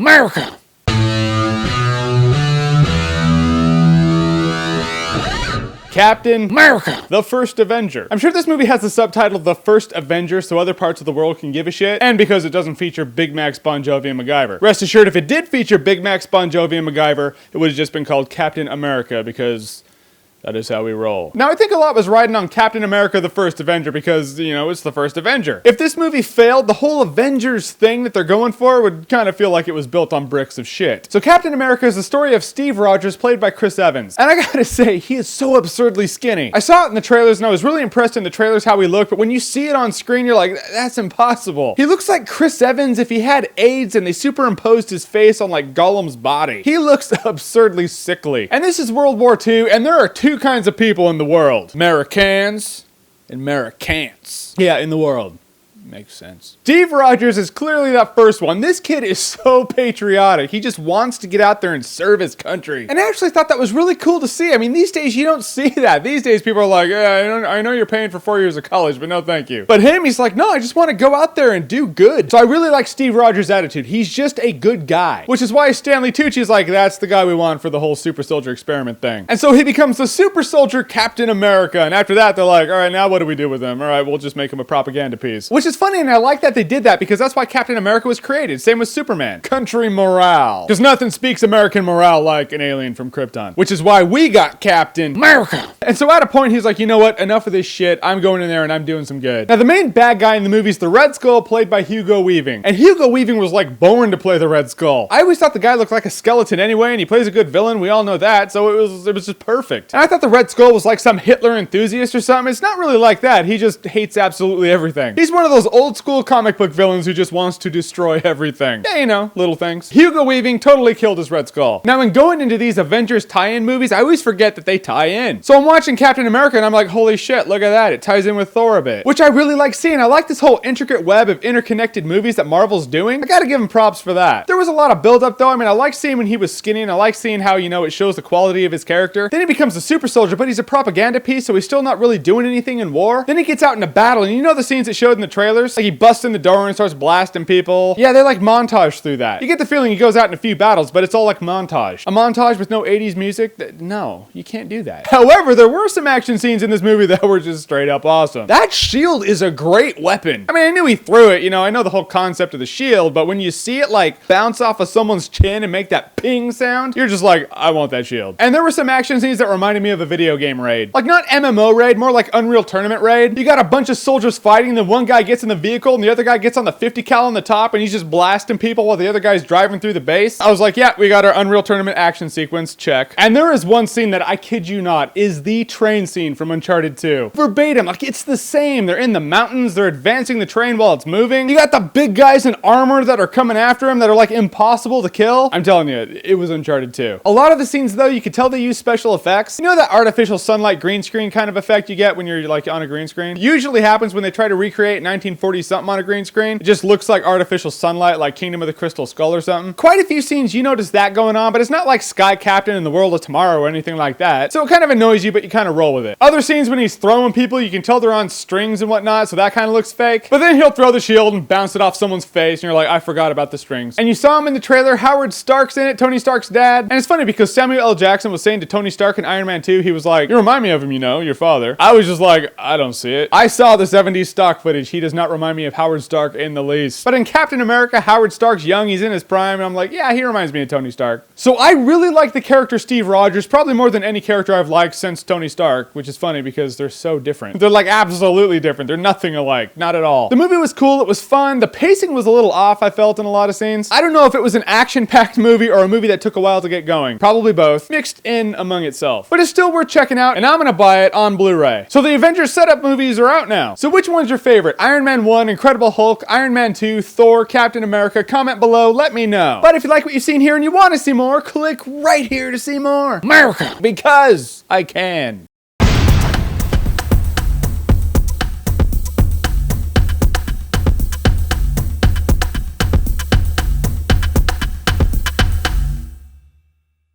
MERICA! Captain MERICA, the First Avenger. I'm sure this movie has the subtitle The First Avenger so other parts of the world can give a shit, and because it doesn't feature Big Mac, Bon Jovi, and MacGyver. Rest assured, if it did feature Big Mac, Bon Jovi, and MacGyver, it would have just been called Captain America, because that is how we roll. Now, I think a lot was riding on Captain America the First Avenger because, you know, it's the First Avenger. If this movie failed, the whole Avengers thing that they're going for would kind of feel like it was built on bricks of shit. So Captain America is the story of Steve Rogers, played by Chris Evans. And I gotta say, he is so absurdly skinny. I saw it in the trailers and I was really impressed in the trailers how he looked, but when you see it on screen, you're like, that's impossible. He looks like Chris Evans if he had AIDS and they superimposed his face on like Gollum's body. He looks absurdly sickly. And this is World War II, and there are two kinds of people in the world. Americans and Americans. Yeah, in the world. Makes sense. Steve Rogers is clearly that first one. This kid is so patriotic. He just wants to get out there and serve his country. And I actually thought that was really cool to see. I mean, these days you don't see that. These days people are like, yeah, I know you're paying for 4 years of college, but no thank you. But him, he's like, no, I just want to go out there and do good. So I really like Steve Rogers' attitude. He's just a good guy. Which is why Stanley Tucci's like, that's the guy we want for the whole super soldier experiment thing. And so he becomes the super soldier Captain America. And after that, they're like, all right, now what do we do with him? All right, we'll just make him a propaganda piece. Which is funny, and I like that they did that because that's why Captain America was created. Same with Superman. Country morale. Because nothing speaks American morale like an alien from Krypton. Which is why we got Captain MERICA. And so at a point, he's like, you know what? Enough of this shit. I'm going in there and I'm doing some good. Now, the main bad guy in the movie is the Red Skull, played by Hugo Weaving. And Hugo Weaving was like born to play the Red Skull. I always thought the guy looked like a skeleton anyway, and he plays a good villain. We all know that. So it was just perfect. And I thought the Red Skull was like some Hitler enthusiast or something. It's not really like that. He just hates absolutely everything. He's one of those old school comic book villains who just wants to destroy everything. Yeah, you know, little things. Hugo Weaving totally killed his Red Skull. Now, in going into these Avengers tie-in movies, I always forget that they tie in. So I'm watching Captain America and I'm like, holy shit, look at that. It ties in with Thor a bit. Which I really like seeing. I like this whole intricate web of interconnected movies that Marvel's doing. I gotta give him props for that. There was a lot of build-up though. I mean, I like seeing when he was skinny, and I like seeing how, you know, it shows the quality of his character. Then he becomes a super soldier, but he's a propaganda piece, so he's still not really doing anything in war. Then he gets out into battle, and you know the scenes it showed in the trailers? Like he busts in the door and starts blasting people. Yeah, they like montage through that. You get the feeling he goes out in a few battles, but it's all like montage. A montage with no 80s music? No, you can't do that. However, there were some action scenes in this movie that were just straight up awesome. That shield is a great weapon. I mean, I knew he threw it, you know, I know the whole concept of the shield, but when you see it like bounce off of someone's chin and make that ping sound, you're just like, I want that shield. And there were some action scenes that reminded me of a video game raid. Like not MMO raid, more like Unreal Tournament raid. You got a bunch of soldiers fighting, then one guy gets in the vehicle and the other guy gets on the 50 cal on the top and he's just blasting people while the other guy's driving through the base. I was like, yeah, we got our Unreal Tournament action sequence, check. And there is one scene that I kid you not is the train scene from Uncharted 2. Verbatim, like it's the same. They're in the mountains, they're advancing the train while it's moving. You got the big guys in armor that are coming after him that are like impossible to kill. I'm telling you, it was Uncharted 2. A lot of the scenes though, you could tell they use special effects. You know that artificial sunlight green screen kind of effect you get when you're like on a green screen? It usually happens when they try to recreate 1940 something on a green screen. It just looks like artificial sunlight, like Kingdom of the Crystal Skull or something. Quite a few scenes you notice that going on, but it's not like Sky Captain in the World of Tomorrow or anything like that. So it kind of annoys you, but you kind of roll with it. Other scenes when he's throwing people, you can tell they're on strings and whatnot, so that kind of looks fake. But then he'll throw the shield and bounce it off someone's face, and you're like, I forgot about the strings. And you saw him in the trailer, Howard Stark's in it, Tony Stark's dad. And it's funny because Samuel L. Jackson was saying to Tony Stark in Iron Man 2, he was like, you remind me of him, you know, your father. I was just like, I don't see it. I saw the 70s stock footage. He does not remind me of Howard Stark in the least. But in Captain America, Howard Stark's young, he's in his prime, and I'm like, yeah, he reminds me of Tony Stark. So I really like the character Steve Rogers, probably more than any character I've liked since Tony Stark, which is funny because they're so different. They're like absolutely different. They're nothing alike. Not at all. The movie was cool. It was fun. The pacing was a little off, I felt, in a lot of scenes. I don't know if it was an action-packed movie or a movie that took a while to get going. Probably both. Mixed in among itself. But it's still worth checking out, and I'm gonna buy it on Blu-ray. So the Avengers setup movies are out now. So which one's your favorite? Iron Man 1, Incredible Hulk, Iron Man 2, Thor, Captain America? Comment below, let me know. But if you like what you've seen here and you want to see more, click right here to see more. MERICA! Because I can.